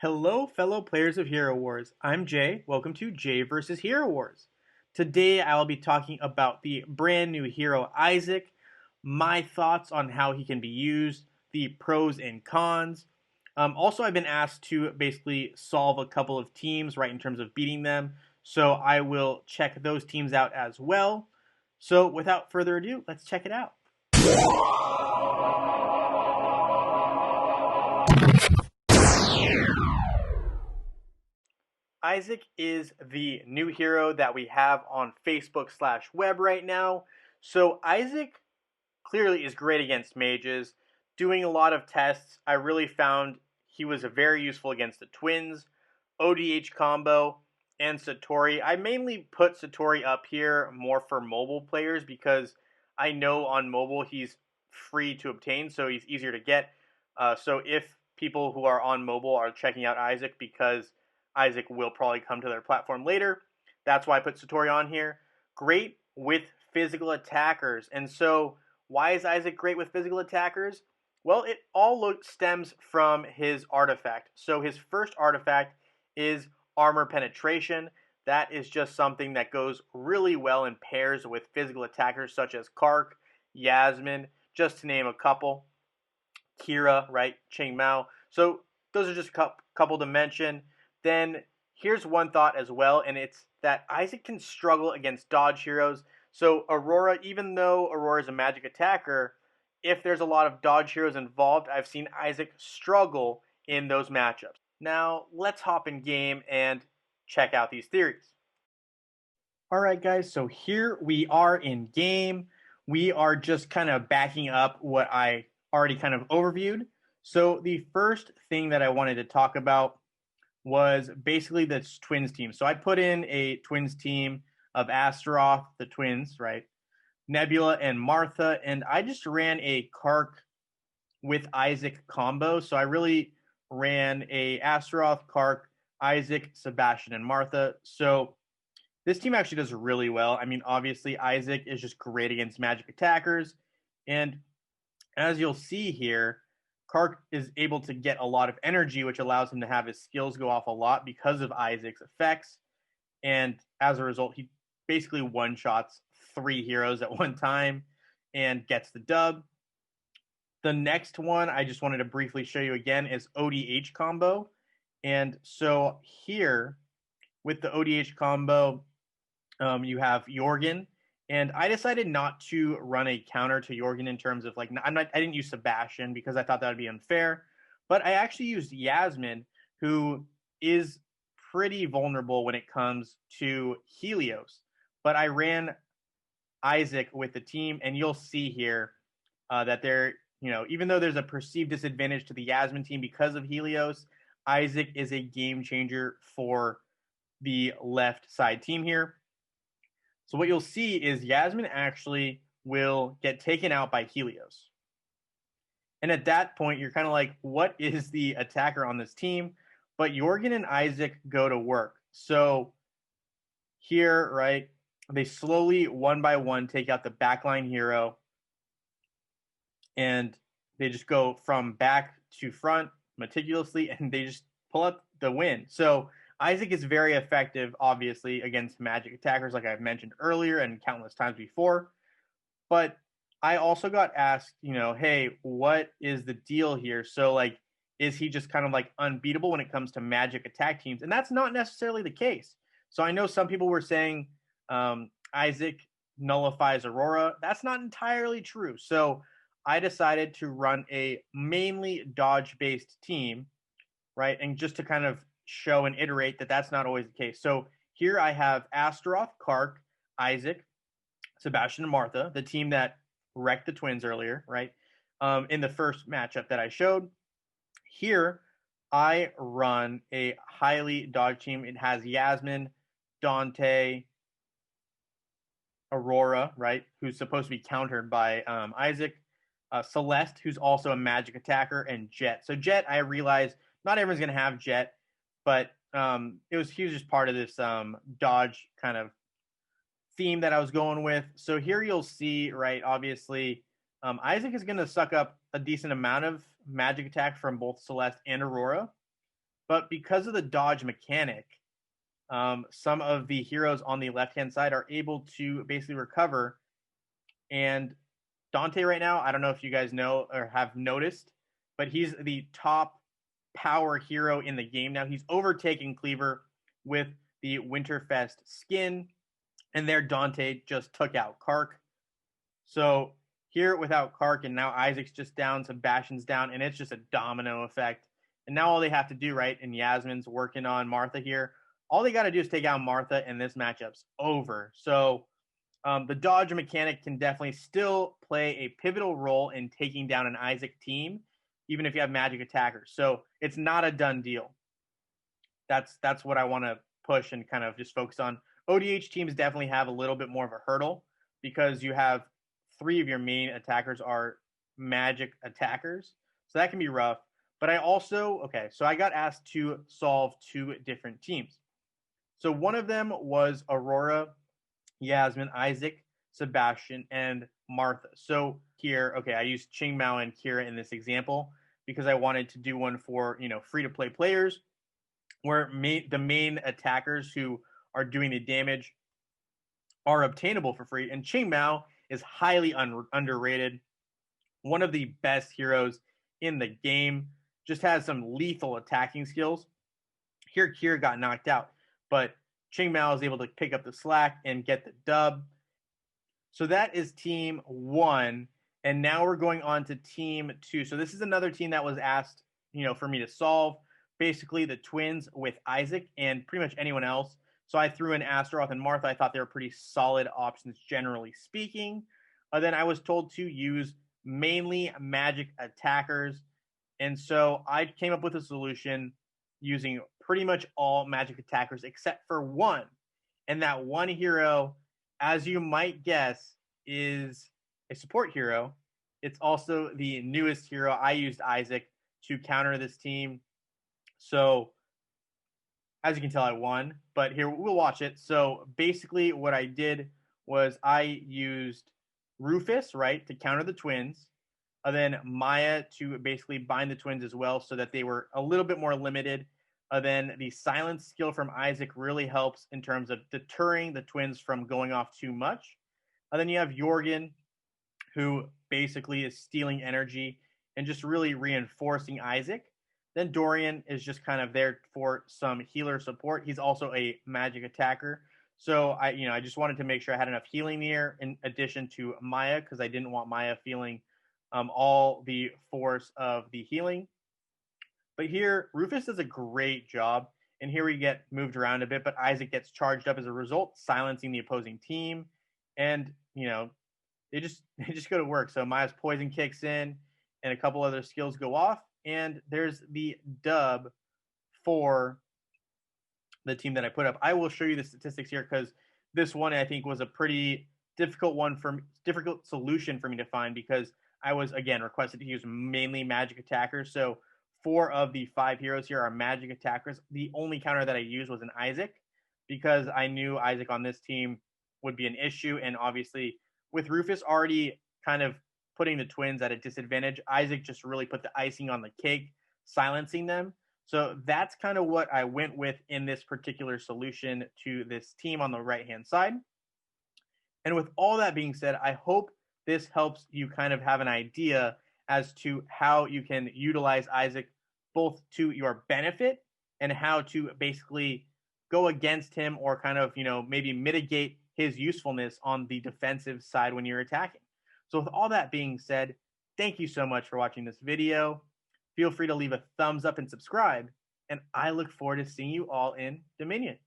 Hello, fellow players of Hero Wars. I'm Jay. Welcome to Jay vs. Hero Wars. Today, I'll be talking about the brand new hero Isaac, my thoughts on how he can be used, the pros and cons. Also, I've been asked to basically solve a couple of teams, right, in terms of beating them. So I will check those teams out as well. So without further ado, let's check it out. Isaac is the new hero that we have on Facebook/web right now. So Isaac clearly is great against mages. Doing a lot of tests, I really found he was very useful against the twins, ODH combo, and Satori. I mainly put Satori up here more for mobile players because I know on mobile he's free to obtain, so he's easier to get. So if people who are on mobile are checking out Isaac because Isaac will probably come to their platform later, that's why I put Satori on here. Great with physical attackers. And so why is Isaac great with physical attackers? Well, it all stems from his artifact. So his first artifact is armor penetration. That is just something that goes really well in pairs with physical attackers such as Karkh, Yasmin, just to name a couple. Kira, right? Ching Mao. So those are just a couple to mention. Then here's one thought as well, and it's that Isaac can struggle against dodge heroes. So Aurora, even though Aurora is a magic attacker, if there's a lot of dodge heroes involved, I've seen Isaac struggle in those matchups. Now, let's hop in game and check out these theories. Alright guys, so here we are in game. We are just kind of backing up what I already kind of overviewed. So the first thing that I wanted to talk about was basically this twins team. So I put in a twins team of Astaroth, the twins, right? Nebula and Martha, and I just ran a Karkh with Isaac combo. So I really ran a Astaroth, Karkh, Isaac, Sebastian, and Martha. So this team actually does really well. I mean, obviously Isaac is just great against magic attackers, and as you'll see here, Karkh is able to get a lot of energy, which allows him to have his skills go off a lot because of Isaac's effects. And as a result, he basically one-shots 3 heroes at one time and gets the dub. The next one I just wanted to briefly show you again is ODH combo. And so here, with the ODH combo, you have Jorgen. And I decided not to run a counter to Jorgen in terms of I didn't use Sebastian because I thought that would be unfair, but I actually used Yasmin, who is pretty vulnerable when it comes to Helios. But I ran Isaac with the team, and you'll see here that even though there's a perceived disadvantage to the Yasmin team because of Helios, Isaac is a game changer for the left side team here. So what you'll see is Yasmin actually will get taken out by Helios. And at that point, you're kind of like, what is the attacker on this team? But Jorgen and Isaac go to work. So here, right, they slowly, one by one, take out the backline hero. And they just go from back to front meticulously, and they just pull up the win. So Isaac is very effective, obviously, against magic attackers, like I've mentioned earlier and countless times before. But I also got asked, hey, what is the deal here? So, is he just kind of unbeatable when it comes to magic attack teams? And that's not necessarily the case. So I know some people were saying Isaac nullifies Aurora. That's not entirely true. So I decided to run a mainly dodge-based team, right? And just to kind of show and iterate that that's not always the case. So here I have Astaroth, Karkh, Isaac, Sebastian, and Martha, the team that wrecked the twins earlier, right? In the first matchup that I showed. Here, I run a highly dodge team. It has Yasmin, Dante, Aurora, right, who's supposed to be countered by Isaac, Celeste, who's also a magic attacker, and Jet. So Jet, I realized not everyone's going to have Jet, but he was just part of this dodge kind of theme that I was going with. So here you'll see, right, obviously, Isaac is going to suck up a decent amount of magic attack from both Celeste and Aurora. but because of the dodge mechanic, some of the heroes on the left-hand side are able to basically recover. And Dante right now, I don't know if you guys know or have noticed, but he's the top power hero in the game now. He's overtaken Cleaver with the Winterfest skin, and there Dante just took out Karkh. So here without Karkh, and now Isaac's just down, Sebastian's down, and it's just a domino effect. And now all they have to do, right, and Yasmin's working on Martha here, all they got to do is take out Martha, and this matchup's over. So the dodge mechanic can definitely still play a pivotal role in taking down an Isaac team, even if you have magic attackers. So it's not a done deal. That's what I want to push and kind of just focus on. ODH teams definitely have a little bit more of a hurdle because you have 3 of your main attackers are magic attackers. So that can be rough. But I also, so I got asked to solve 2 different teams. So one of them was Aurora, Yasmin, Isaac, Sebastian, and Martha. So here, I used Ching Mao and Kira in this example because I wanted to do one for, free-to-play players where the main attackers who are doing the damage are obtainable for free. And Ching Mao is highly underrated. One of the best heroes in the game. Just has some lethal attacking skills. Here, Kira got knocked out, but Ching Mao is able to pick up the slack and get the dub. So that is team 1. And now we're going on to team 2. So this is another team that was asked, for me to solve. Basically the twins with Isaac and pretty much anyone else. So I threw in Astaroth and Martha. I thought they were pretty solid options, generally speaking. Then I was told to use mainly magic attackers. And so I came up with a solution using pretty much all magic attackers except for one. And that one hero, as you might guess, is a support hero. It's also the newest hero. I used Isaac to counter this team. So as you can tell, I won. But here, we'll watch it. So basically what I did was I used Rufus, right, to counter the twins. And then Maya to basically bind the twins as well so that they were a little bit more limited. Then the silence skill from Isaac really helps in terms of deterring the twins from going off too much. And then you have Jorgen, who basically is stealing energy and just really reinforcing Isaac. Then Dorian is just kind of there for some healer support. He's also a magic attacker. So I just wanted to make sure I had enough healing here in addition to Maya because I didn't want Maya feeling all the force of the healing. But here, Rufus does a great job. And here we get moved around a bit, but Isaac gets charged up as a result, silencing the opposing team. And, they just go to work. So Maya's poison kicks in and a couple other skills go off. And there's the dub for the team that I put up. I will show you the statistics here because this one I think was a pretty difficult solution for me to find because I was, again, requested to use mainly magic attackers. So 4 of the 5 heroes here are magic attackers. The only counter that I used was an Isaac because I knew Isaac on this team would be an issue. And obviously with Rufus already kind of putting the twins at a disadvantage, Isaac just really put the icing on the cake, silencing them. So that's kind of what I went with in this particular solution to this team on the right-hand side. And with all that being said, I hope this helps you kind of have an idea as to how you can utilize Isaac both to your benefit and how to basically go against him or kind of, maybe mitigate his usefulness on the defensive side when you're attacking. So with all that being said, thank you so much for watching this video. Feel free to leave a thumbs up and subscribe, and I look forward to seeing you all in Dominion.